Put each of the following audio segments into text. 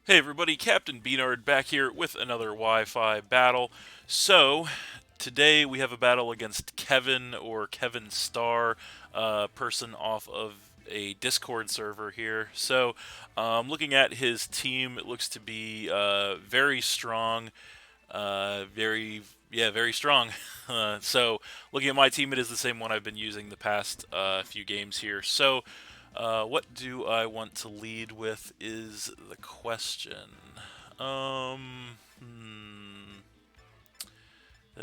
Hey everybody, Captain B-Nard back here with another Wi-Fi battle. So, today we have a battle against Kevin or Kevin Star, person off of a Discord server here. So, looking at his team, it looks to be very strong, very strong. So, looking at my team, it is the same one I've been using the past few games here. So, what do I want to lead with is the question. That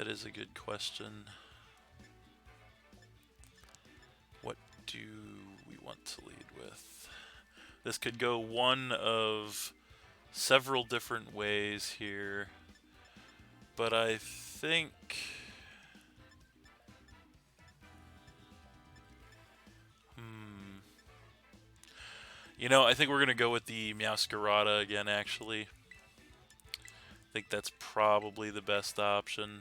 is a good question. What do we want to lead with? This could go one of several different ways here, but I think. I think we're going to go with the Meowscarada again, actually. I think that's probably the best option.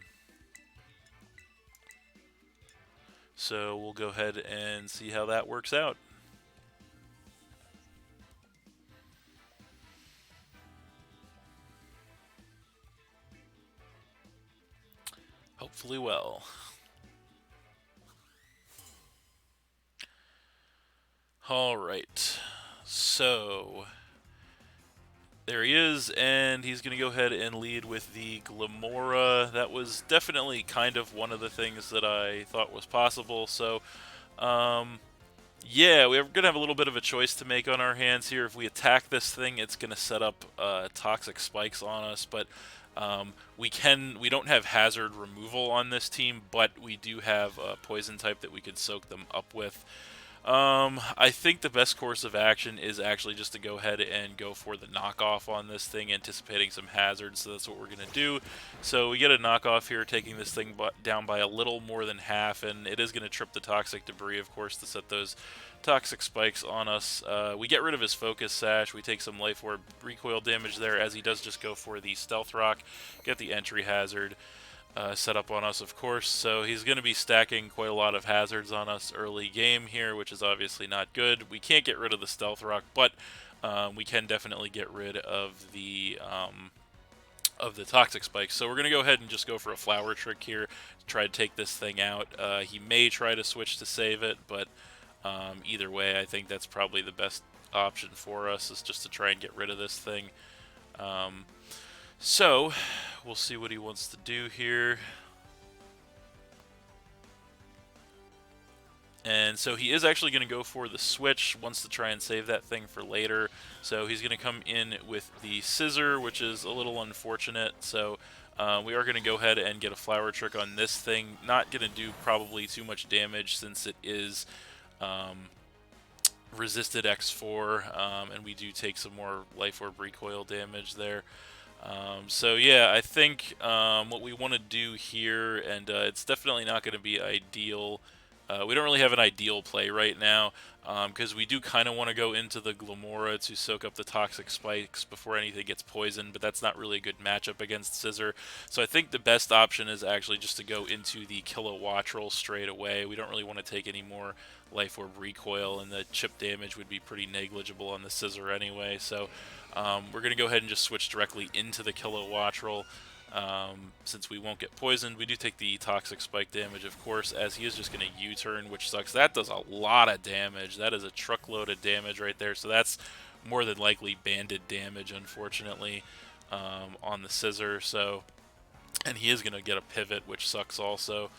So we'll go ahead and see how that works out. Hopefully well. Alright. So, there he is, and he's going to go ahead and lead with the Glamora. That was definitely kind of one of the things that I thought was possible. So, yeah, we're going to have a little bit of a choice to make on our hands here. If we attack this thing, it's going to set up toxic spikes on us, but we don't have hazard removal on this team, but we do have a poison type that we could soak them up with. I think the best course of action is actually just to go ahead and go for the knockoff on this thing, anticipating some hazards, so that's what we're going to do. So we get a knockoff here, taking this thing down by a little more than half, and it is going to trip the toxic debris, of course, to set those toxic spikes on us. We get rid of his focus sash, we take some life orb recoil damage there, as he does just go for the stealth rock, get the entry hazard. Set up on us, of course, so he's going to be stacking quite a lot of hazards on us early game here, which is obviously not good. We can't get rid of the stealth rock, but we can definitely get rid of the toxic spikes. So we're going to go ahead and just go for a flower trick here to try to take this thing out. He may try to switch to save it, but either way, I think that's probably the best option for us, is just to try and get rid of this thing. So, we'll see what he wants to do here. And so he is actually going to go for the switch, wants to try and save that thing for later. So he's going to come in with the scissor, which is a little unfortunate. So we are going to go ahead and get a flower trick on this thing. Not going to do probably too much damage since it is resisted X4, and we do take some more life orb recoil damage there. So yeah, I think what we want to do here, and it's definitely not going to be ideal. We don't really have an ideal play right now, because we do kind of want to go into the Glamora to soak up the toxic spikes before anything gets poisoned, but that's not really a good matchup against Scissor. So I think the best option is actually just to go into the Kilowattrel straight away. We don't really want to take any more life orb recoil, and the chip damage would be pretty negligible on the Scissor anyway. So we're going to go ahead and just switch directly into the Kilowattrel. Since we won't get poisoned, we do take the toxic spike damage, of course, as he is just going to U-turn, which sucks. That does a lot of damage. That is a truckload of damage right there. So that's more than likely banded damage, unfortunately, on the Scissor. So, and he is going to get a pivot, which sucks also.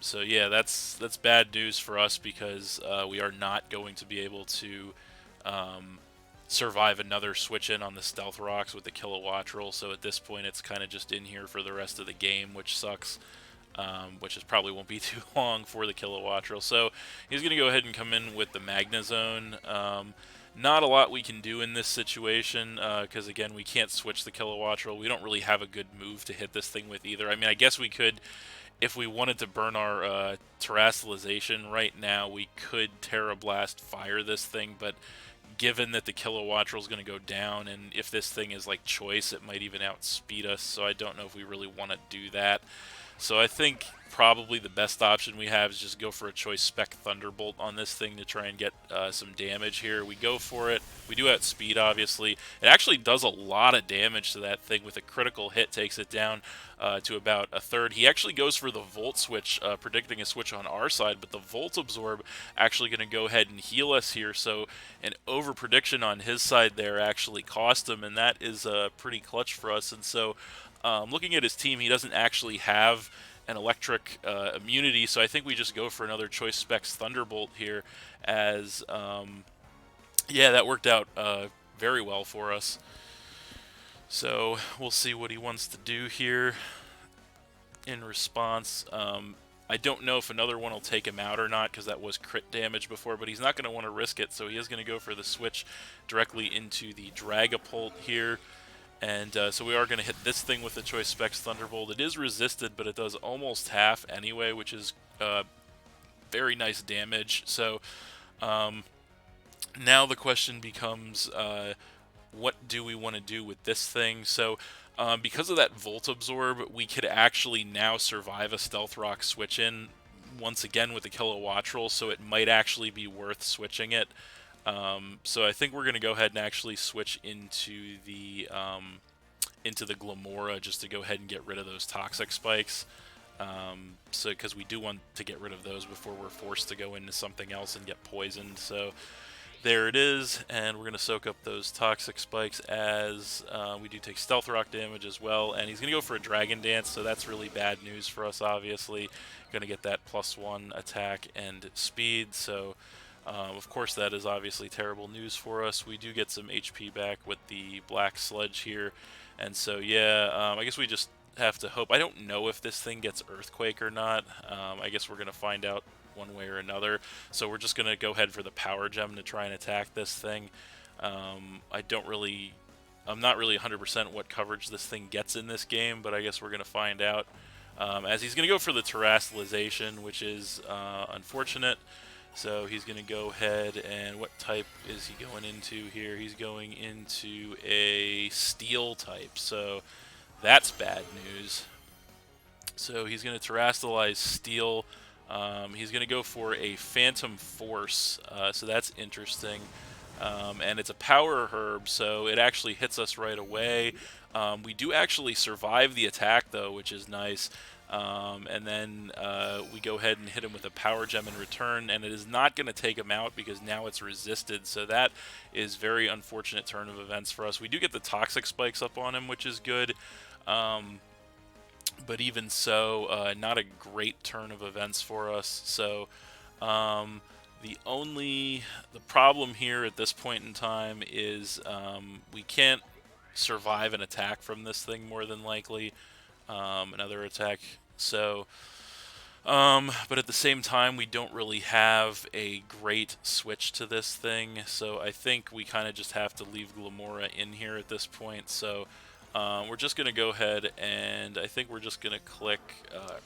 So yeah, that's bad news for us, because we are not going to be able to survive another switch in on the stealth rocks with the Kilowattrel. So at this point, it's kind of just in here for the rest of the game, which sucks. Which is probably won't be too long for the Kilowattrel. So he's going to go ahead and come in with the Magnezone. Not a lot we can do in this situation, because again, we can't switch the Kilowattrel. We don't really have a good move to hit this thing with either. I mean, I guess we could, if we wanted to burn our Terastallization right now, we could Terra Blast fire this thing, but given that the Kilowattrel is going to go down, and if this thing is like choice, it might even outspeed us, so I don't know if we really want to do that. So I think probably the best option we have is just go for a choice spec Thunderbolt on this thing to try and get some damage here. We go for it. We do outspeed, obviously. It actually does a lot of damage to that thing. With a critical hit, takes it down to about a third. He actually goes for the Volt Switch, predicting a switch on our side, but the Volt Absorb actually going to go ahead and heal us here. So an over prediction on his side there actually cost him, and that is pretty clutch for us. And so looking at his team, he doesn't actually have an electric immunity, so I think we just go for another choice specs Thunderbolt here, as yeah, that worked out very well for us. So we'll see what he wants to do here in response. I don't know if another one will take him out or not, because that was crit damage before, but he's not going to want to risk it, so he is going to go for the switch directly into the Dragapult here. And so we are going to hit this thing with the Choice Specs Thunderbolt. It is resisted, but it does almost half anyway, which is very nice damage. So now the question becomes, what do we want to do with this thing? So because of that Volt Absorb, we could actually now survive a Stealth Rock switch-in once again with the Kilowattrel, so it might actually be worth switching it. So I think we're going to go ahead and actually switch into the Glamora, just to go ahead and get rid of those Toxic Spikes. So because we do want to get rid of those before we're forced to go into something else and get poisoned. So there it is, and we're going to soak up those Toxic Spikes, as we do take Stealth Rock damage as well. And he's going to go for a Dragon Dance, so that's really bad news for us, obviously. Going to get that +1 attack and speed, so of course that is obviously terrible news for us. We do get some HP back with the Black Sludge here, and so yeah, I guess we just have to hope. I don't know if this thing gets Earthquake or not. I guess we're going to find out one way or another. So we're just going to go ahead for the Power Gem to try and attack this thing. I'm not really 100% what coverage this thing gets in this game, but I guess we're going to find out. As he's going to go for the Terastallization, which is unfortunate. So he's going to go ahead, and what type is he going into here? He's going into a Steel type, so that's bad news. So he's going to Terastallize Steel. He's going to go for a Phantom Force, so that's interesting. And it's a Power Herb, so it actually hits us right away. We do actually survive the attack, though, which is nice. And then we go ahead and hit him with a Power Gem in return, and it is not going to take him out because now it's resisted, so that is very unfortunate turn of events for us. We do get the Toxic Spikes up on him, which is good, but even so, not a great turn of events for us. So the problem here at this point in time is we can't survive an attack from this thing, more than likely. Another attack. So, but at the same time, we don't really have a great switch to this thing. So I think we kind of just have to leave Glamora in here at this point. So we're just going to go ahead, and I think we're just going to click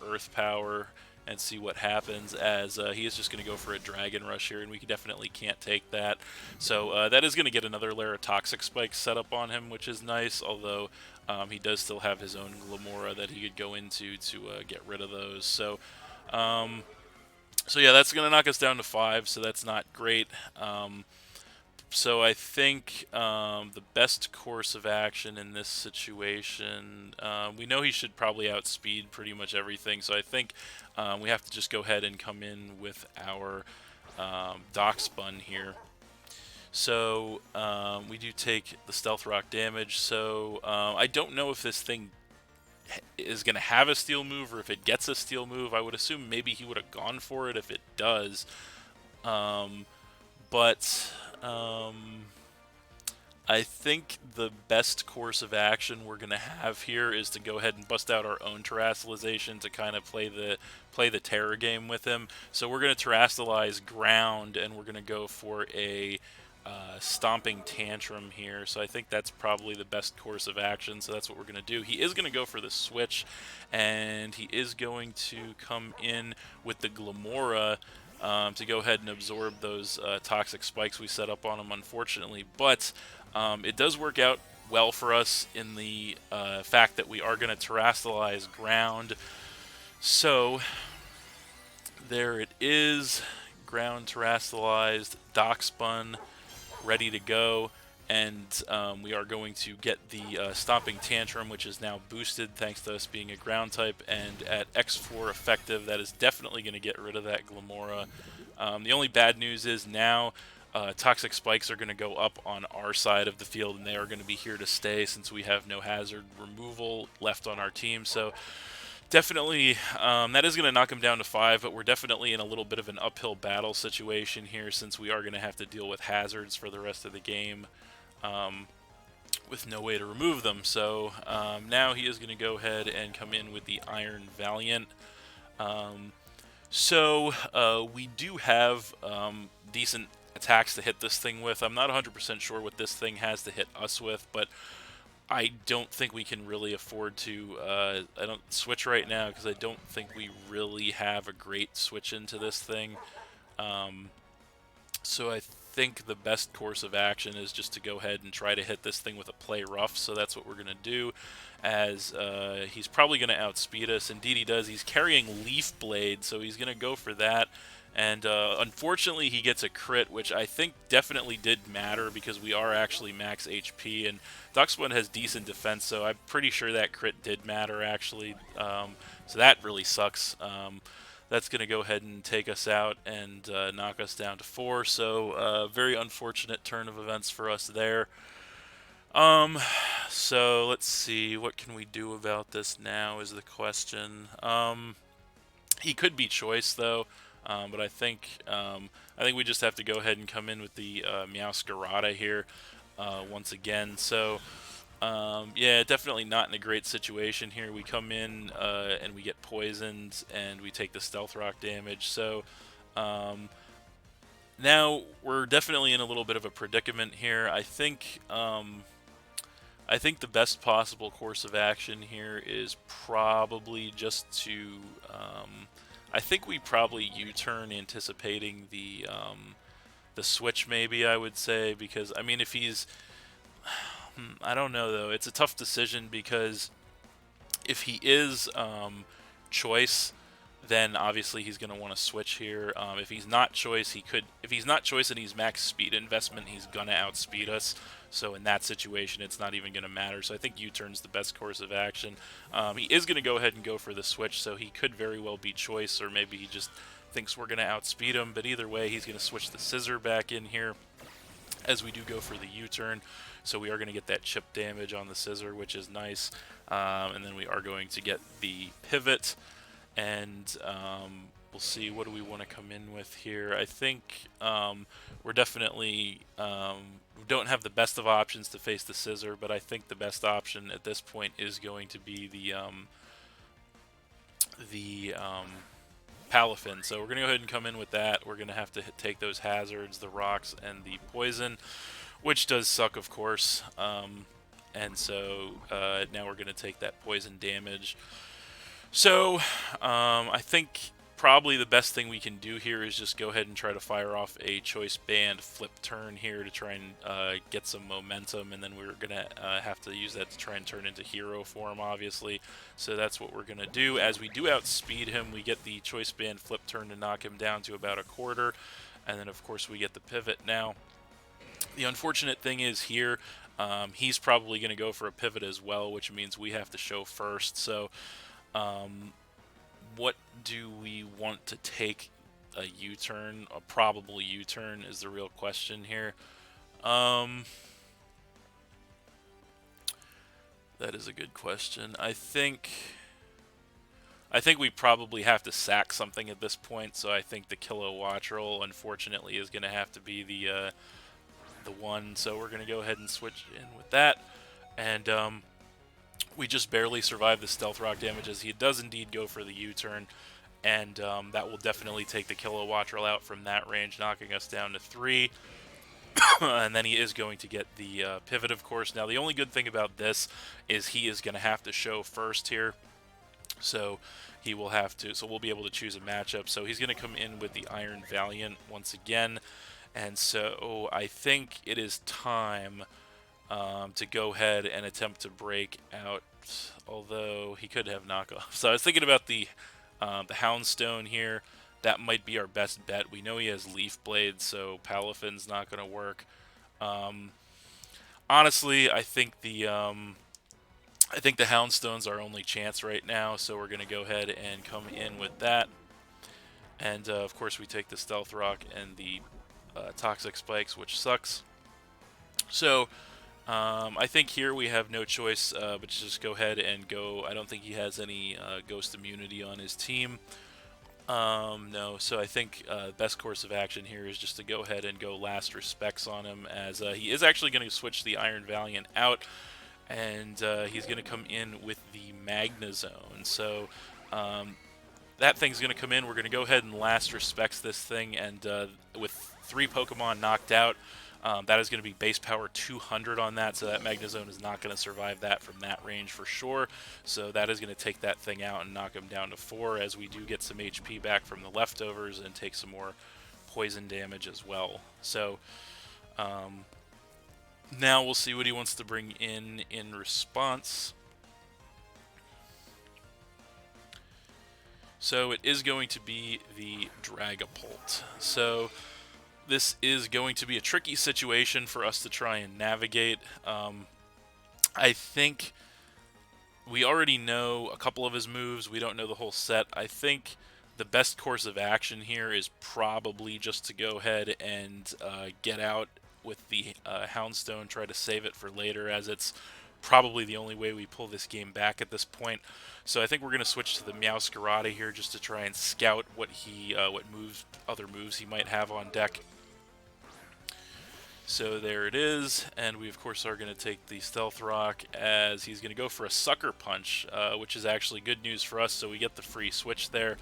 Earth Power and see what happens, as he is just going to go for a Dragon Rush here, and we definitely can't take that. So that is going to get another layer of Toxic Spikes set up on him, which is nice, although he does still have his own Glamora that he could go into to get rid of those. So yeah, that's going to knock us down to 5, so that's not great. So I think the best course of action in this situation, we know he should probably outspeed pretty much everything, so I think we have to just go ahead and come in with our Dock Spun here. So we do take the Stealth Rock damage, so I don't know if this thing is going to have a Steel move or if it gets a Steel move. I would assume maybe he would have gone for it if it does. But I think the best course of action we're going to have here is to go ahead and bust out our own Terastallization to kind of play the terror game with him. So we're going to Terastallize Ground, and we're going to go for a Stomping Tantrum here. So I think that's probably the best course of action, so that's what we're going to do. He is going to go for the switch, and he is going to come in with the Glamora to go ahead and absorb those Toxic Spikes we set up on him, unfortunately. But it does work out well for us in the fact that we are going to Terastallize Ground, So there it is, ground terastallized, dock spun, ready to go. And we are going to get the Stomping Tantrum, which is now boosted thanks to us being a ground type. And at X4 effective, that is definitely going to get rid of that Glamora. The only bad news is now Toxic Spikes are going to go up on our side of the field, and they are going to be here to stay since we have no hazard removal left on our team. So definitely, that is going to knock him down to 5, but we're definitely in a little bit of an uphill battle situation here since we are going to have to deal with hazards for the rest of the game with no way to remove them. So now he is going to go ahead and come in with the Iron Valiant. So we do have decent attacks to hit this thing with. I'm not 100% sure what this thing has to hit us with, but I don't think we can really afford to I don't switch right now because I don't think we really have a great switch into this thing. So I think the best course of action is just to go ahead and try to hit this thing with a play rough. So that's what we're going to do, as he's probably going to outspeed us. Indeed he does. He's carrying Leaf Blade, so he's going to go for that. And unfortunately he gets a crit, which I think definitely did matter because we are actually max HP, and Duxbun has decent defense, so I'm pretty sure that crit did matter actually. So that really sucks. That's going to go ahead and take us out and knock us down to 4. So very unfortunate turn of events for us there. So let's see, what can we do about this now is the question. He could be choice though, but I think we just have to go ahead and come in with the Meowscarada here once again. So yeah, definitely not in a great situation here. We come in and we get poisoned, and we take the Stealth Rock damage. So now we're definitely in a little bit of a predicament here. I think the best possible course of action here is probably just to I think we probably U-turn anticipating the switch, maybe, I would say, because I mean if he's I don't know though. It's a tough decision because if he is choice, then obviously he's going to want to switch here. If he's not choice, he could. If he's not choice and he's max speed investment, he's going to outspeed us. So in that situation, it's not even going to matter. So I think U-turn's the best course of action. He is going to go ahead and go for the switch, so he could very well be choice, or maybe he just thinks we're going to outspeed him. But either way, he's going to switch the scissor back in here as we do go for the U-turn. So we are going to get that chip damage on the scissor, which is nice. And then we are going to get the pivot. And we'll see, what do we want to come in with here. I think we're definitely we don't have the best of options to face the scissor, but I think the best option at this point is going to be the Palafin. So we're going to go ahead and come in with that. We're going to have to take those hazards, the rocks, and the poison, which does suck, of course. And so now we're going to take that poison damage. So I think probably the best thing we can do here is just go ahead and try to fire off a choice band flip turn here to try and get some momentum, and then we're going to have to use that to try and turn into hero form, obviously. So that's what we're going to do. As we do outspeed him, we get the choice band flip turn to knock him down to about a quarter, and then of course we get the pivot. Now the unfortunate thing is here, he's probably going to go for a pivot as well, which means we have to show first. So what do we want to take a U-turn? A probable U-turn is the real question here. That is a good question. I think we probably have to sack something at this point, so I think the Kilowatt roll, unfortunately, is going to have to be the one. So we're going to go ahead and switch in with that, and we just barely survive the Stealth Rock damage, as he does indeed go for the U-turn, and that will definitely take the Kilowatt out from that range, knocking us down to 3. And then he is going to get the pivot, of course. Now the only good thing about this is he is going to have to show first here, so he will have to. So we'll be able to choose a matchup. So he's going to come in with the Iron Valiant once again, and so I think it is time to go ahead and attempt to break out, although he could have knockoff. So I was thinking about the The Houndstone here, that might be our best bet. We know he has Leaf Blade, so Palafin's not going to work. Honestly, I think the Houndstone's our only chance right now, so we're going to go ahead and come in with that. And of course, we take the Stealth Rock and the Toxic Spikes, which sucks. So I think here we have no choice but to just go ahead and go. I don't think he has any Ghost Immunity on his team. No, so I think best course of action here is just to go ahead and go Last Respects on him, as he is actually going to switch the Iron Valiant out, and he's going to come in with the Magna Zone. So that thing's going to come in. We're going to go ahead and Last Respects this thing, and with 3 Pokemon knocked out, that is going to be base power 200 on that, so that Magna Zone is not going to survive that from that range for sure. So that is going to take that thing out and knock him down to 4, as we do get some HP back from the leftovers and take some more poison damage as well. So now we'll see what he wants to bring in response. So it is going to be the Dragapult. So this is going to be a tricky situation for us to try and navigate. I think we already know a couple of his moves. We don't know the whole set. I think the best course of action here is probably just to go ahead and get out with the Houndstone, try to save it for later, as it's probably the only way we pull this game back at this point. So I think we're going to switch to the Meowscarada here just to try and scout what other moves he might have on deck. So there it is, and we of course are going to take the Stealth Rock, as he's going to go for a Sucker Punch, which is actually good news for us, so we get the free switch there,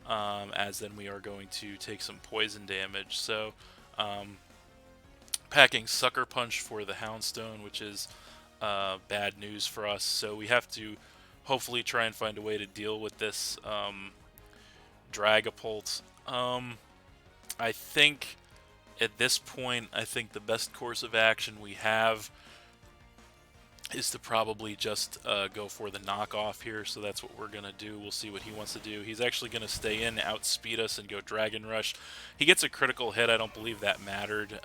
as then we are going to take some poison damage. So packing Sucker Punch for the Houndstone, which is bad news for us, so we have to hopefully try and find a way to deal with this Dragapult. I think at this point, I think the best course of action we have is to probably just go for the knockoff here, so that's what we're going to do. We'll see what he wants to do. He's actually going to stay in, outspeed us, and go Dragon Rush. He gets a critical hit. I don't believe that mattered,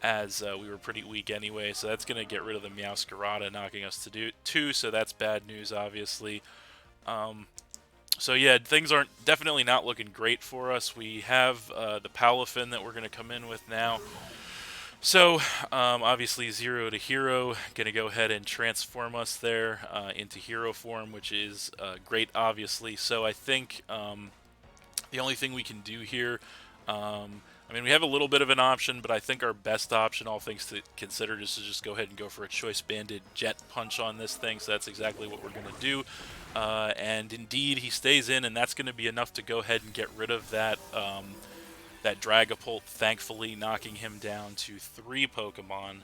as we were pretty weak anyway, so that's going to get rid of the Meowscarada, knocking us to 2, so that's bad news, obviously. So yeah, things aren't definitely not looking great for us. We have the Palafin that we're going to come in with now. So obviously 0 to Hero, going to go ahead and transform us there into Hero form, which is great, obviously. So I think the only thing we can do here, I mean, we have a little bit of an option, but I think our best option, all things considered, is to just go ahead and go for a Choice Banded Jet Punch on this thing. So that's exactly what we're going to do. And indeed, he stays in, and that's going to be enough to go ahead and get rid of that that Dragapult, thankfully knocking him down to 3 Pokemon.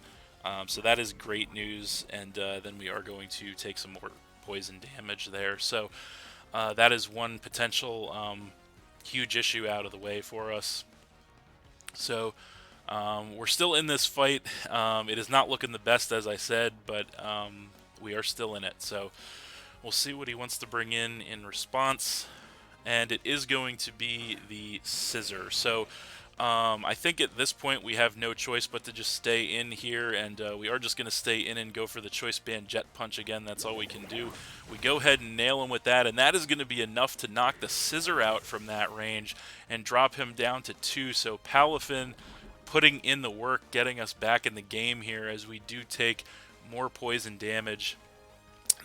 So that is great news, and then we are going to take some more poison damage there. So that is one potential huge issue out of the way for us. So we're still in this fight. It is not looking the best, as I said, but we are still in it. So we'll see what he wants to bring in response. And it is going to be the Scissor. So I think at this point we have no choice but to just stay in here, and we are just going to stay in and go for the Choice Band Jet Punch again. That's all we can do. We go ahead and nail him with that, and that is going to be enough to knock the Scissor out from that range and drop him down to 2. So Palafin putting in the work, getting us back in the game here, as we do take more poison damage,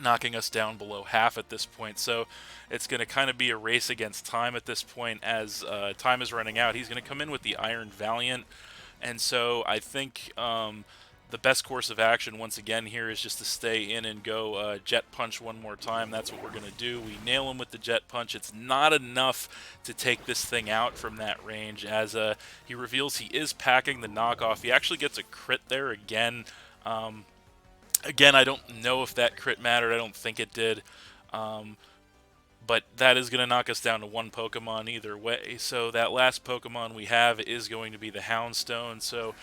knocking us down below half at this point. So it's going to kind of be a race against time at this point, as time is running out. He's going to come in with the Iron Valiant, and so I think the best course of action once again here is just to stay in and go Jet Punch one more time. That's what we're going to do. We nail him with the Jet Punch. It's not enough to take this thing out from that range, as he reveals he is packing the knockoff. He actually gets a crit there again. Again, I don't know if that crit mattered. I don't think it did. But that is going to knock us down to 1 Pokemon either way. So that last Pokemon we have is going to be the Houndstone. So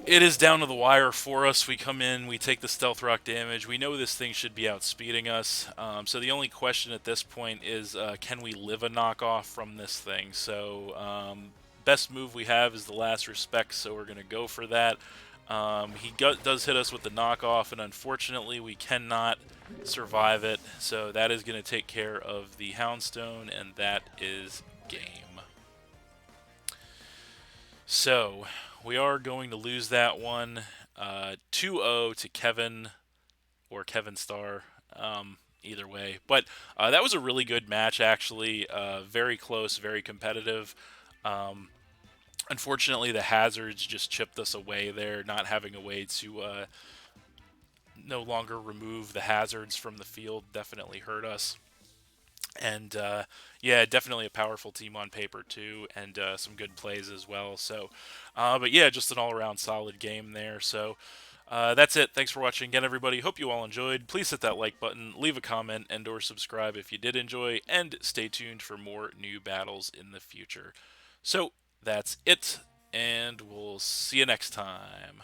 It is down to the wire for us. We come in, we take the stealth rock damage. We know this thing should be outspeeding us. So the only question at this point is, can we live a knockoff from this thing? So best move we have is the last respect, so we're going to go for that. He does hit us with the knockoff, and unfortunately we cannot survive it. So that is going to take care of the Houndstone, and that is game. So we are going to lose that one 2-0 to Kevin or Kevin Star. Either way. But that was a really good match, actually. Very close, very competitive. Um, Unfortunately, the hazards just chipped us away there. Not having a way to no longer remove the hazards from the field definitely hurt us. And yeah, definitely a powerful team on paper too, and some good plays as well. So, but yeah, just an all-around solid game there. So that's it. Thanks for watching again, everybody. Hope you all enjoyed. Please hit that like button, leave a comment, and/or subscribe if you did enjoy, and stay tuned for more new battles in the future. So that's it, and we'll see you next time.